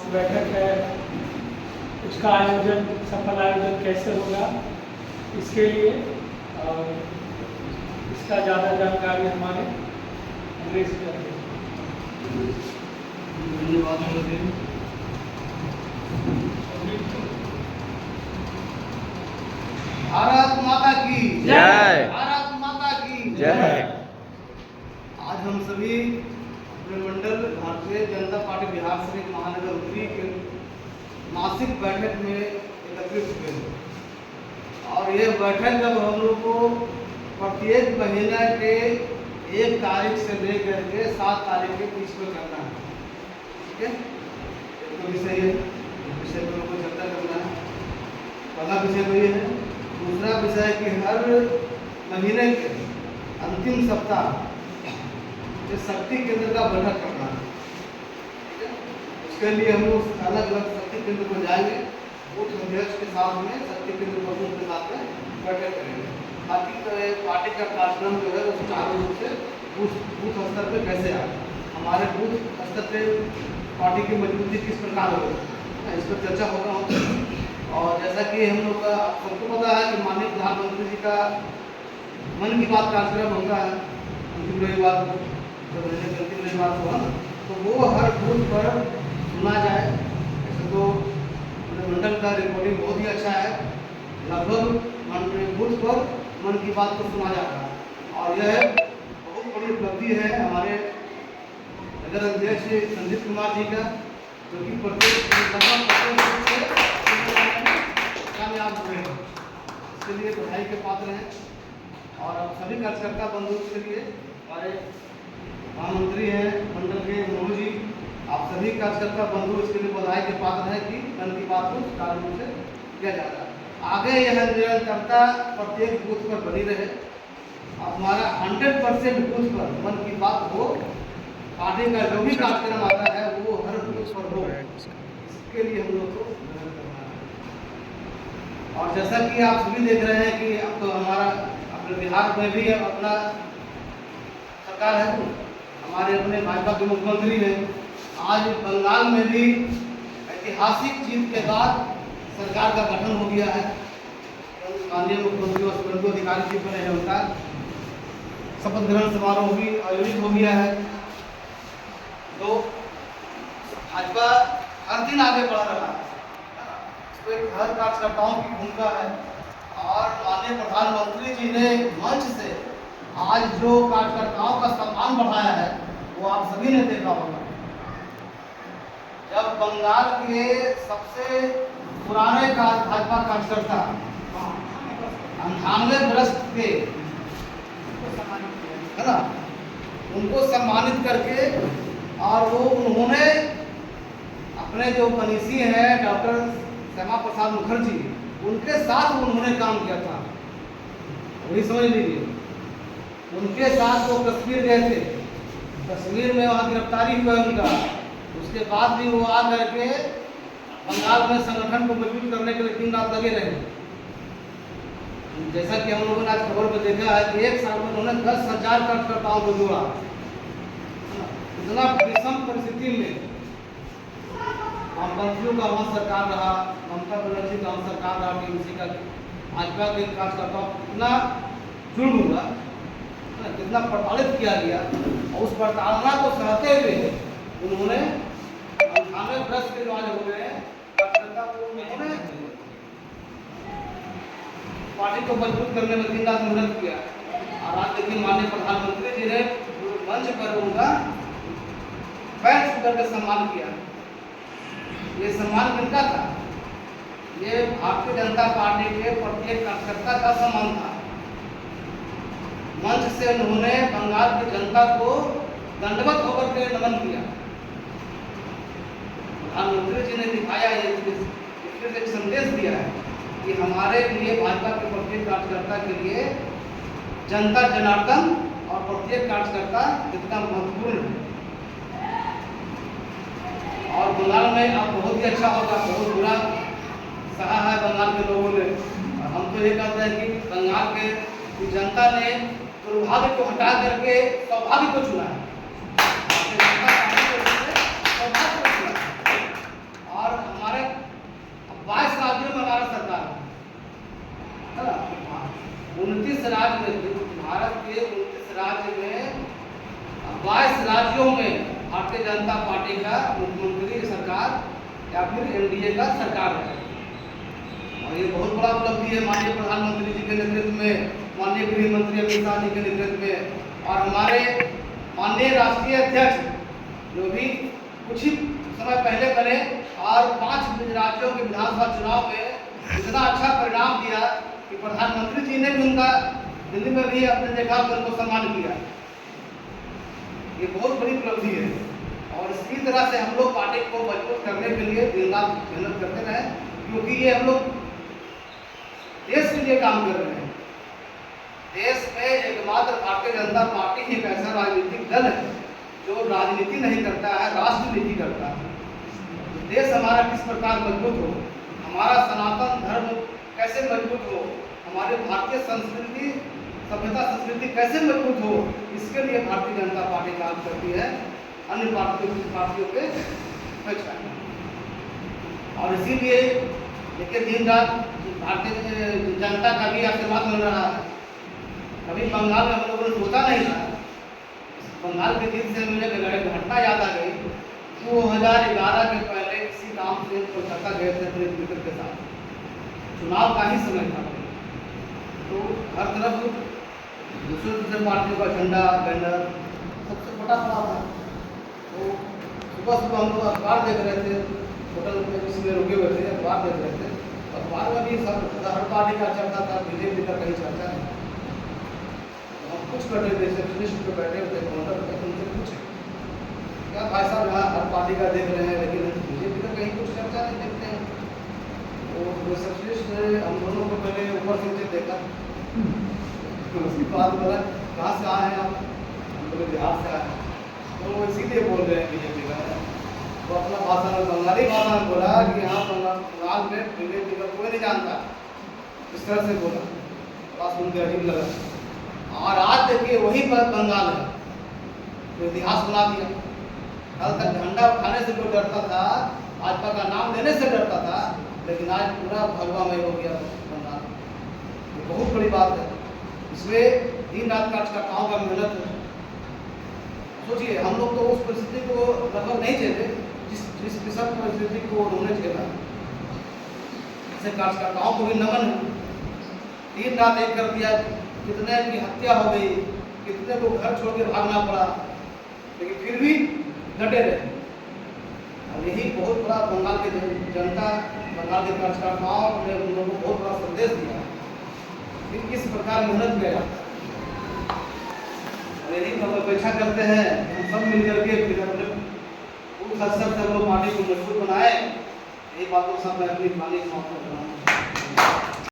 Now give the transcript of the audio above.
बैठक है, उसका आयोजन, सफल आयोजन कैसे होगा, इसके लिए और इसका ज़्यादा जानकारी हमारे अंग्रेज करते भारत माता की जय। भारत माता की जय। आज हम सभी अपने मंडल भारतीय जनता पार्टी बिहार शरीफ महानगर उत्तरी के मासिक बैठक में एकत्रित हुए और ये बैठक जब हम लोग को प्रत्येक महीना के 1 तारीख से लेकर के 7 तारीख के बीच में करना है। ठीक है, एक तो विषय है, विषय पर हमको चर्चा करना है। पहला विषय तो ये है। दूसरा विषय है कि हर महीने के अंतिम सप्ताह जो शक्ति केंद्र का बैठक करना है। ठीक है, उसके लिए हम लोग अलग अलग शक्ति केंद्र को जाएंगे, बूथ अध्यक्ष के साथ में शक्ति केंद्र प्रमुख के साथ में बैठक करेंगे ताकि पार्टी का कार्यक्रम जो है वो सुचारू रूप से बूथ स्तर पर कैसे आए, हमारे बूथ स्तर पे पार्टी की मजबूती किस प्रकार हो, इस पर चर्चा होगा। और जैसा कि हम लोग का सबको पता है कि माननीय प्रधानमंत्री जी का मन की बात कार्यक्रम होता है अंतिम रविवार को, तो महीने के अंतिम रविवार को है ना, तो वो हर बूथ पर सुना जाए। ऐसे तो मंडल का रिकॉर्डिंग बहुत ही अच्छा है, लगभग बूथ पर मन की बात को सुना जाता है और यह बहुत बड़ी उपलब्धि है हमारे नगर अध्यक्ष संदीप कुमार जी का, जो कि प्रत्येक कामयाब हुए हैं, इसके लिए बधाई के पात्र हैं। और अब सभी कार्यकर्ता बंधु के लिए हमारे महामंत्री हैं मंडल के मोनू जी, आप सभी कार्यकर्ता बंधु इसके लिए बधाई के पात्र हैं कि मन की बात को सुचारू रूप से किया जाता है। आगे यह निरंतरता प्रत्येक बूथ पर बनी रहे, हमारा 100% बूथ पर मन की बात हो, पार्टी का जो भी कार्यक्रम आता है वो हर बूथ पर हो, इसके लिए हम लोग को मेहनत करना है। और जैसा कि आप सभी देख रहे हैं कि अब तो हमारा अपने बिहार में भी अपना सरकार है, हमारे अपने भाजपा के मुख्यमंत्री हैं। आज बंगाल में भी ऐतिहासिक जीत के बाद सरकार का गठन हो गया है, माननीय मुख्यमंत्री और सुवेंदु अधिकारी जी बने हैं, उनका शपथ ग्रहण समारोह भी आयोजित हो गया है। तो भाजपा हर दिन आगे बढ़ रहा है, तो एक हर कार्यकर्ताओं की भूमिका है। और माननीय प्रधानमंत्री जी ने मंच से आज जो कार्यकर्ताओं का सम्मान बढ़ाया है वो आप सभी ने देखा होगा। जब बंगाल के सबसे पुराने भाजपा कार्यकर्ता 98 वर्ष के है ना, उनको सम्मानित करके और वो उन्होंने अपने जो मनीषी हैं डॉक्टर श्यामा प्रसाद मुखर्जी, उनके साथ उन्होंने काम किया था, वही समझ लीजिए। उनके साथ वो कश्मीर गए थे, कश्मीर में वहाँ गिरफ्तारी हुआ उनका, उसके बाद भी वो आ करके बंगाल में संगठन को मजबूत करने के लिए दिन रात लगे रहे। जैसा कि हम लोगों ने आज खबर में देखा है कि 1 साल में उन्होंने 10,000 कार्यकर्ताओं को जोड़ा। इतना विषम परिस्थिति में वामपंथियों का वहाँ सरकार रहा, ममता बनर्जी का वहाँ सरकार रहा, टीएमसी का, भाजपा के कार्यकर्ताओं कितना जुल्म हुआ, कितना प्रताड़ित किया गया, और उस प्रताड़ना को सहते हुए उन्होंने 98 वर्ष के जो आज हो गए कार्यकर्ता को उन्होंने पार्टी को मजबूत करने में दिन रात मेहनत किया। और आज देखिए माननीय प्रधानमंत्री जी ने मंच पर उनका पैर छू करके सम्मान किया। ये सम्मान किनका था? ये भारतीय जनता पार्टी के प्रत्येक कार्यकर्ता का सम्मान था। मंच से उन्होंने बंगाल की जनता को दंडवत होकर के नमन किया। प्रधानमंत्री जी ने दिखाया, इससे एक संदेश दिया है कि हमारे लिए भाजपा के प्रत्येक कार्यकर्ता के लिए जनता जनार्दन और प्रत्येक कार्यकर्ता कितना महत्वपूर्ण है। और बंगाल में अब बहुत ही अच्छा होगा, बहुत बुरा सहा है बंगाल के लोगों ने। और हम तो ये कहते हैं कि बंगाल के जनता ने दुर्भाग्य को हटा करके सौभाग्य को चुना है। पार्टी का मुख्यमंत्री सरकार या फिर एनडीए का सरकार है। और ये बहुत बड़ा उपलब्धि है माननीय प्रधानमंत्री जी के नेतृत्व में, माननीय गृह मंत्री अमित शाह जी के नेतृत्व में, और हमारे माननीय राष्ट्रीय अध्यक्ष जो भी कुछ ही समय पहले बने और 5 राज्यों के विधानसभा चुनाव में इतना अच्छा परिणाम दिया कि प्रधानमंत्री जी ने भी उनका दिल्ली में भी आपने देखा कि उनको सम्मान किया। ये बहुत बड़ी उपलब्धि है और इसी तरह से हम लोग पार्टी को मजबूत करने के लिए दिन रात मेहनत करते रहे, क्योंकि ये हम लोग देश के लिए काम कर रहे हैं। देश में एकमात्र भारतीय जनता पार्टी ही एक ऐसा राजनीतिक दल है जो राजनीति नहीं करता है, राष्ट्रनीति करता है। देश हमारा किस प्रकार मजबूत हो, हमारा सनातन धर्म कैसे मजबूत हो, हमारी भारतीय संस्कृति सभ्यता संस्कृति कैसे मजबूत हो, इसके लिए भारतीय जनता पार्टी काम करती है अन्य पार्टियों के अपेक्षा। और इसीलिए देखिए दिन रात भारतीय जनता का भी आशीर्वाद मिल रहा है। कभी बंगाल में हम लोगों ने सोचा नहीं था, बंगाल के दिन से मुझे घटना याद आ गई। 2011 के पहले किसी काम से कोलकाता गए थे अपने मित्र के साथ, चुनाव का ही समय था, तो हर तरफ दूसरे पार्टियों का झंडा बैनर सबसे बड़ा पड़ा था। तो सुबह सुबह हम लोग अखबार देख रहे थे, होटल में किसी में रुके हुए थे, अखबार देख रहे थे। अखबार में भी सब हर पार्टी का चर्चा था, बीजेपी का कहीं चर्चा नहीं। हम कुछ कर रहे थे, रिसेप्शनिस्ट पे बैठे हुए काउंटर पे, उनसे पूछे क्या भाई साहब यहाँ हर पार्टी का देख रहे हैं लेकिन बीजेपी का कहीं कुछ चर्चा नहीं देखते हैं। तो रिसेप्शनिस्ट ने हम दोनों को पहले ऊपर से नीचे देखा, उसकी बात बोला कहाँ से आए हैं आप, हम लोग बिहार से आए हैं। तो वो इसीलिए बोल रहे हैं बीजेपी का। वो अपना भाषा में बंगाली भाषा में बोला कि यहाँ बंगाल में बीजेपी का कोई नहीं जानता, इस तरह से बोला। बड़ा सुन के अजीब लगा। और आज देखिए वही बंगाल है तो इतिहास बना दिया। कल तक झंडा उठाने से कोई डरता था, भाजपा का नाम लेने से डरता था, लेकिन आज पूरा भगवामय हो गया बंगाल। ये बहुत बड़ी बात है। इसमें दिन रात कार्यकर्ताओं का मेहनत है। सोचिए हम लोग तो उस परिस्थिति को लगभग नहीं झेले जिस विषम परिस्थिति को उन्होंने झेला। ऐसे कार्यकर्ताओं को भी नमन है। दिन रात एक कर दिया, कितने की हत्या हो गई, कितने को घर छोड़ के भागना पड़ा, लेकिन फिर भी डटे रहे। और यही बहुत बड़ा बंगाल के जनता, बंगाल के कार्यकर्ताओं ने उन लोगों को बहुत बड़ा संदेश दिया कि किस प्रकार मेहनत किया जाता है। और यही हम अपेक्षा करते हैं कि हम सब मिलकर के फिर अपने उस अवसर से हम लोग पार्टी को मजबूत बनाए। यही बातों से मैं अपनी वाणी समाप्त कर रहा हूँ।